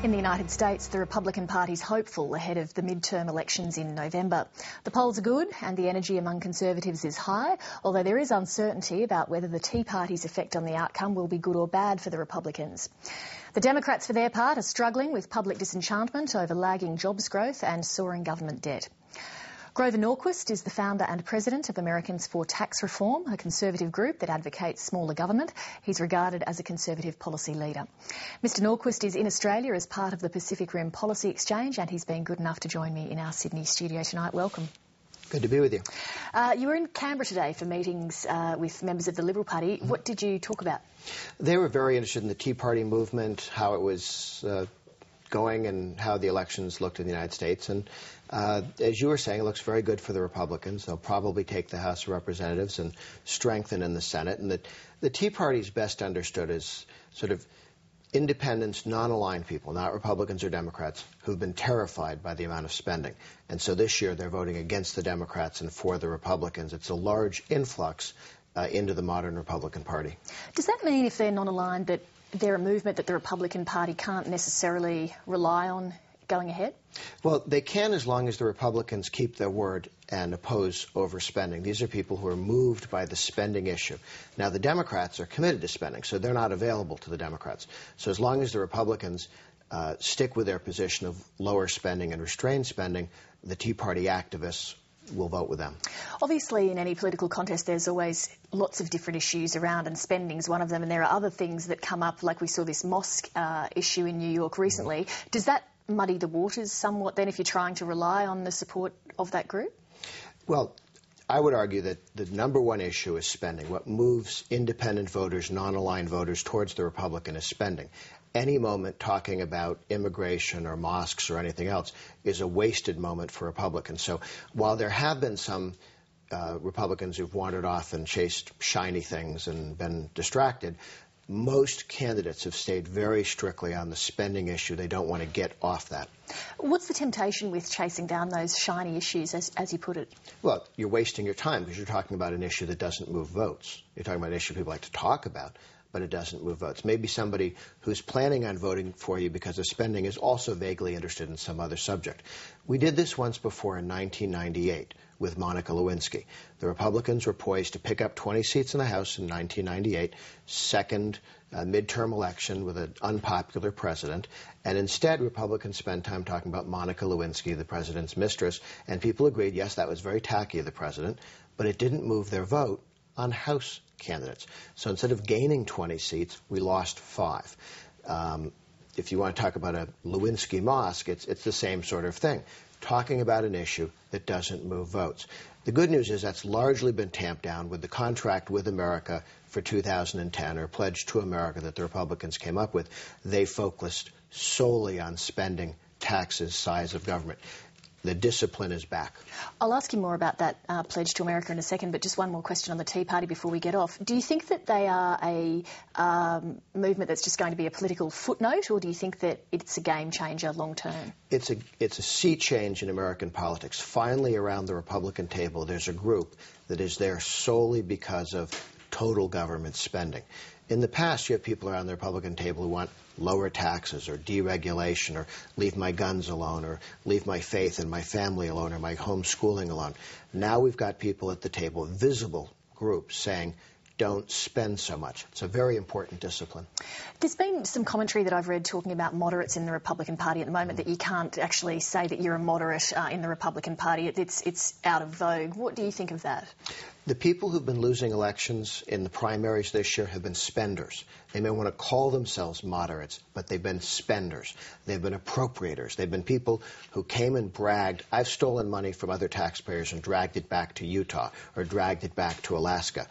In the United States, the Republican Party's hopeful ahead of the midterm elections in November. The polls are good and the energy among Conservatives is high, although there is uncertainty about whether the Tea Party's effect on the outcome will be good or bad for the Republicans. The Democrats, for their part, are struggling with public disenchantment over lagging jobs growth and soaring government debt. Grover Norquist is the founder and president of Americans for Tax Reform, a conservative group that advocates smaller government. He's regarded as a conservative policy leader. Mr Norquist is in Australia as part of the Pacific Rim Policy Exchange, and he's been good enough to join me in our Sydney studio tonight. Welcome. Good to be with you. You were in Canberra today for meetings with members of the Liberal Party. What did you talk about? They were very interested in the Tea Party movement, how it was going and how the elections looked in the United States. And as you were saying, it looks very good for the Republicans. They'll probably take the House of Representatives and strengthen in the Senate. And the Tea Party is best understood as sort of independents, non-aligned people, not Republicans or Democrats, who've been terrified by the amount of spending. And so this year they're voting against the Democrats and for the Republicans. It's a large influx into the modern Republican Party. Does that mean, if they're non-aligned, that they're a movement that the Republican Party can't necessarily rely on going ahead? Well, they can, as long as the Republicans keep their word and oppose overspending. These are people who are moved by the spending issue. Now, the Democrats are committed to spending, so they're not available to the Democrats. So as long as the Republicans stick with their position of lower spending and restrained spending, the Tea Party activists will vote with them. Obviously, in any political contest, there's always lots of different issues around, and spending's one of them, and there are other things that come up, like we saw this mosque issue in New York recently. Does that muddy the waters somewhat then if you're trying to rely on the support of that group? Well, I would argue that the number one issue is spending. What moves independent voters, non-aligned voters towards the Republican is spending. Any moment talking about immigration or mosques or anything else is a wasted moment for Republicans. So while there have been some Republicans who've wandered off and chased shiny things and been distracted, most candidates have stayed very strictly on the spending issue. They don't want to get off that. What's the temptation with chasing down those shiny issues, as you put it? Well, you're wasting your time because you're talking about an issue that doesn't move votes. You're talking about an issue people like to talk about, but it doesn't move votes. Maybe somebody who's planning on voting for you because of spending is also vaguely interested in some other subject. We did this once before in 1998 with Monica Lewinsky. The Republicans were poised to pick up 20 seats in the House in 1998, second midterm election with an unpopular president, and instead Republicans spent time talking about Monica Lewinsky, the president's mistress, and people agreed, yes, that was very tacky of the president, but it didn't move their vote on House candidates. So instead of gaining 20 seats, we lost 5. If you want to talk about a Lewinsky mosque, it's the same sort of thing. Talking about an issue that doesn't move votes. The good news is that's largely been tamped down with the contract with America for 2010, or Pledge to America, that the Republicans came up with. They focused solely on spending, taxes, size of government. The discipline is back. I'll ask you more about that Pledge to America in a second, but just one more question on the Tea Party before we get off. Do you think that they are a movement that's just going to be a political footnote, or do you think that it's a game changer long term? It's a sea change in American politics. Finally, around the Republican table, there's a group that is there solely because of total government spending. In the past, you have people around the Republican table who want lower taxes or deregulation or leave my guns alone or leave my faith and my family alone or my homeschooling alone. Now we've got people at the table, visible groups, saying don't spend so much. It's a very important discipline. There's been some commentary that I've read talking about moderates in the Republican Party at the moment, that you can't actually say that you're a moderate in the Republican Party. It's out of vogue. What do you think of that? The people who've been losing elections in the primaries this year have been spenders. They may want to call themselves moderates, but they've been spenders. They've been appropriators. They've been people who came and bragged, I've stolen money from other taxpayers and dragged it back to Utah or dragged it back to Alaska.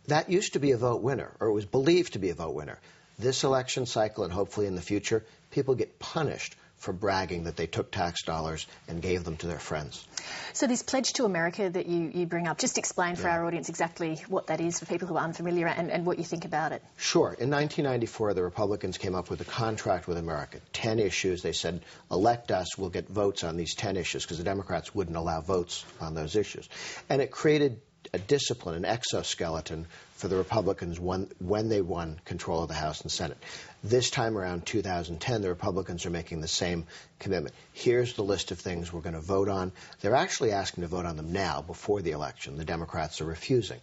That used to be a vote winner, or it was believed to be a vote winner. This election cycle, and hopefully in the future, people get punished for bragging that they took tax dollars and gave them to their friends. So this Pledge to America that you bring up, just explain for our audience exactly what that is for people who are unfamiliar, and what you think about it. Sure. In 1994, the Republicans came up with a contract with America. 10 issues. They said, elect us, we'll get votes on these 10 issues, because the Democrats wouldn't allow votes on those issues. And it created a discipline, an exoskeleton for the Republicans when they won control of the House and Senate. This time around, 2010, the Republicans are making the same commitment. Here's the list of things we're going to vote on. They're actually asking to vote on them now, before the election. The Democrats are refusing.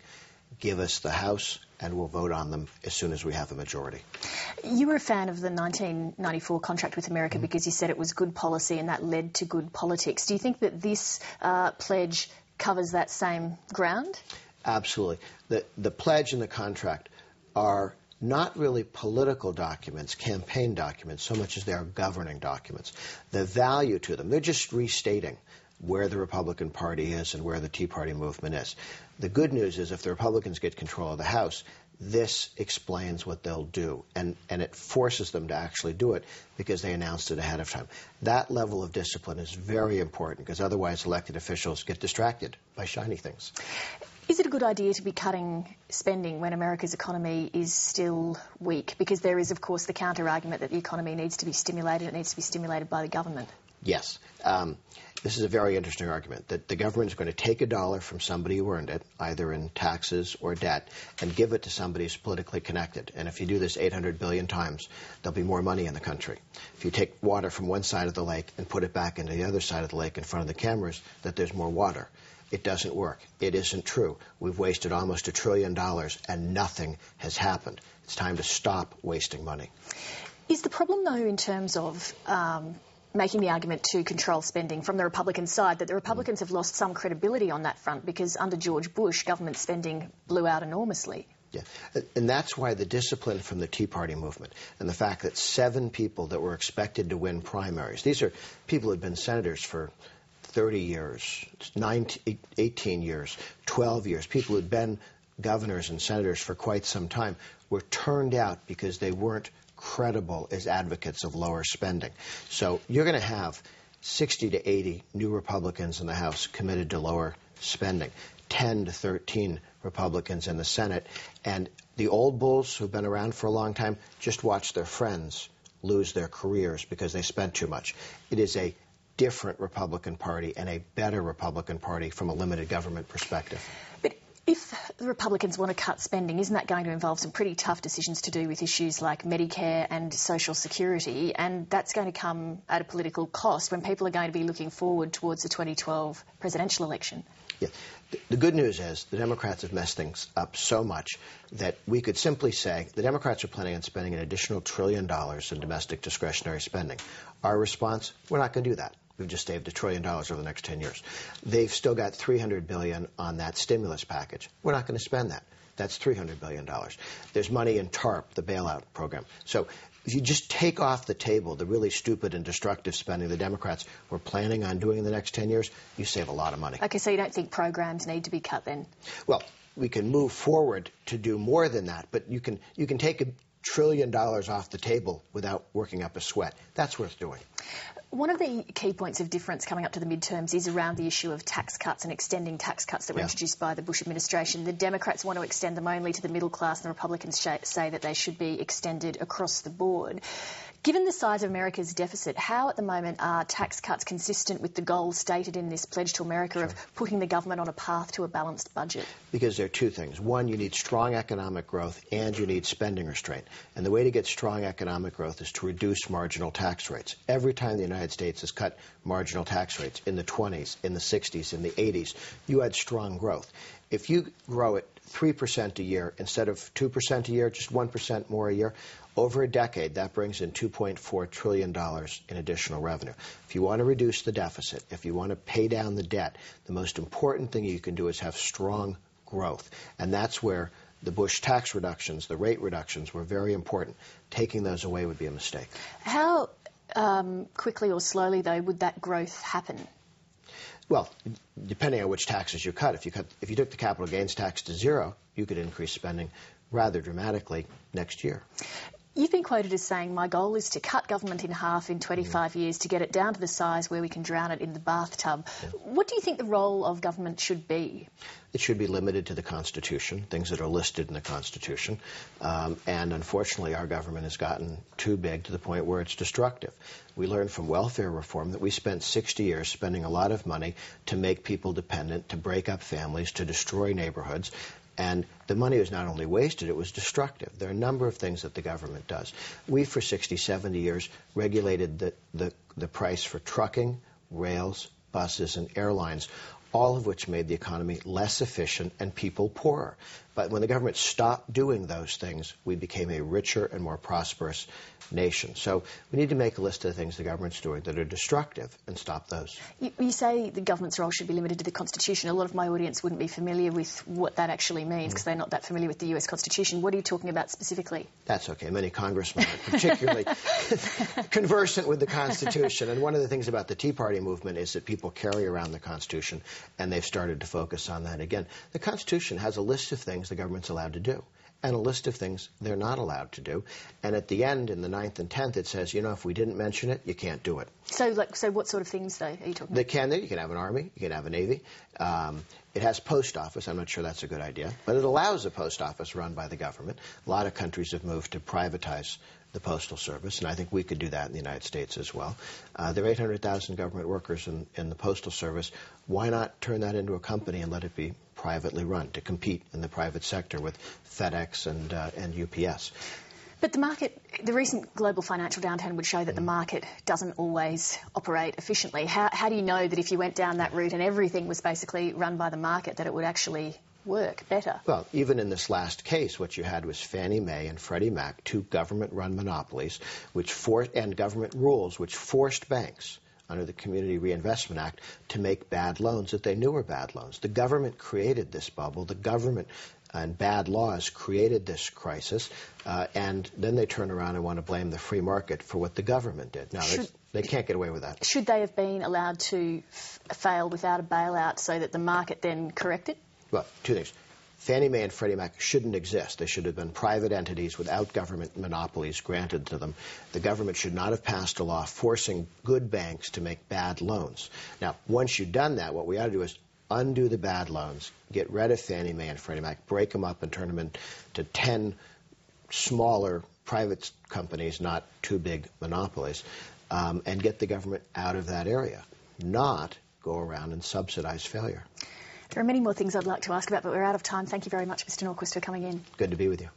Give us the House, and we'll vote on them as soon as we have a majority. You were a fan of the 1994 contract with America because you said it was good policy and that led to good politics. Do you think that this pledge covers that same ground? Absolutely. The pledge and the contract are not really political documents, campaign documents, so much as they are governing documents. The value to them, they're just restating where the Republican Party is and where the Tea Party movement is. The good news is if the Republicans get control of the House, this explains what they'll do, and it forces them to actually do it because they announced it ahead of time. That level of discipline is very important because otherwise elected officials get distracted by shiny things. Is it a good idea to be cutting spending when America's economy is still weak? Because there is, of course, the counter-argument that the economy needs to be stimulated. It needs to be stimulated by the government. Yes. This is a very interesting argument, that the government is going to take $1 from somebody who earned it, either in taxes or debt, and give it to somebody who's politically connected. And if you do this 800 billion times, there'll be more money in the country. If you take water from one side of the lake and put it back into the other side of the lake in front of the cameras, that there's more water. It doesn't work. It isn't true. We've wasted almost $1 trillion and nothing has happened. It's time to stop wasting money. Is the problem, though, in terms of making the argument to control spending from the Republican side, that the Republicans have lost some credibility on that front because under George Bush, government spending blew out enormously? Yeah, and that's why the discipline from the Tea Party movement and the fact that 7 people that were expected to win primaries, these are people who had been senators for 30 years, 18 years, 12 years, people who had been governors and senators for quite some time, were turned out because they weren't credible as advocates of lower spending. So you're going to have 60 to 80 new Republicans in the House committed to lower spending, 10 to 13 Republicans in the Senate, and the old bulls who've been around for a long time just watch their friends lose their careers because they spent too much. It is a different Republican Party and a better Republican Party from a limited government perspective. But if the Republicans want to cut spending, isn't that going to involve some pretty tough decisions to do with issues like Medicare and Social Security? And that's going to come at a political cost when people are going to be looking forward towards the 2012 presidential election. Yeah. The good news is the Democrats have messed things up so much that we could simply say the Democrats are planning on spending an additional $1 trillion in domestic discretionary spending. Our response, we're not going to do that. We've just saved $1 trillion over the next 10 years. They've still got $300 billion on that stimulus package. We're not going to spend that. That's $300 billion. There's money in TARP, the bailout program. So if you just take off the table the really stupid and destructive spending the Democrats were planning on doing in the next 10 years, you save a lot of money. OK, so you don't think programs need to be cut then? Well, we can move forward to do more than that, but you can take $1 trillion off the table without working up a sweat. That's worth doing. One of the key points of difference coming up to the midterms is around the issue of tax cuts and extending tax cuts that were introduced by the Bush administration. The Democrats want to extend them only to the middle class, and the Republicans say that they should be extended across the board. Given the size of America's deficit, how at the moment are tax cuts consistent with the goals stated in this pledge to America of putting the government on a path to a balanced budget? Because there are two things. One, you need strong economic growth and you need spending restraint. And the way to get strong economic growth is to reduce marginal tax rates. Every time the United States has cut marginal tax rates in the 20s, in the 60s, in the 80s, you had strong growth. If you grow at 3% a year instead of 2% a year, just 1% more a year, over a decade, that brings in $2.4 trillion in additional revenue. If you want to reduce the deficit, if you want to pay down the debt, the most important thing you can do is have strong growth. And that's where the Bush tax reductions, the rate reductions, were very important. Taking those away would be a mistake. How quickly or slowly, though, would that growth happen? Well, depending on which taxes you cut. If you took the capital gains tax to zero, you could increase spending rather dramatically next year. You've been quoted as saying, my goal is to cut government in half in 25 years to get it down to the size where we can drown it in the bathtub. Yeah. What do you think the role of government should be? It should be limited to the Constitution, things that are listed in the Constitution. And unfortunately, our government has gotten too big to the point where it's destructive. We learned from welfare reform that we spent 60 years spending a lot of money to make people dependent, to break up families, to destroy neighborhoods. And the money was not only wasted, it was destructive. There are a number of things that the government does. We, for 60, 70 years, regulated the price for trucking, rails, buses, and airlines, all of which made the economy less efficient and people poorer. But when the government stopped doing those things, we became a richer and more prosperous nation. So we need to make a list of the things the government's doing that are destructive and stop those. You say the government's role should be limited to the Constitution. A lot of my audience wouldn't be familiar with what that actually means because they're not that familiar with the US Constitution. What are you talking about specifically? That's okay. Many congressmen are particularly conversant with the Constitution. And one of the things about the Tea Party movement is that people carry around the Constitution, and they've started to focus on that again. The Constitution has a list of things the government's allowed to do, and a list of things they're not allowed to do. And at the end, in the 9th and 10th, it says, you know, if we didn't mention it, you can't do it. So what sort of things, though, are you talking about? You can have an army, you can have a navy. It has post office. I'm not sure that's a good idea. But it allows a post office run by the government. A lot of countries have moved to privatize the Postal Service, and I think we could do that in the United States as well. There are 800,000 government workers in the Postal Service. Why not turn that into a company and let it be privately run to compete in the private sector with FedEx and UPS? But the recent global financial downturn would show that the market doesn't always operate efficiently. How do you know that if you went down that route and everything was basically run by the market, that it would actually work better? Well, even in this last case, what you had was Fannie Mae and Freddie Mac, two government-run monopolies, and government rules which forced banks under the Community Reinvestment Act to make bad loans that they knew were bad loans. The government created this bubble. The government and bad laws created this crisis, and then they turn around and want to blame the free market for what the government did. Now, they can't get away with that. Should they have been allowed to fail without a bailout so that the market then corrected? Well, two things. Fannie Mae and Freddie Mac shouldn't exist. They should have been private entities without government monopolies granted to them. The government should not have passed a law forcing good banks to make bad loans. Now, once you've done that, what we ought to do is undo the bad loans, get rid of Fannie Mae and Freddie Mac, break them up and turn them into 10 smaller private companies, not two big monopolies, and get the government out of that area, not go around and subsidize failure. There are many more things I'd like to ask about, but we're out of time. Thank you very much, Mr. Norquist, for coming in. Good to be with you.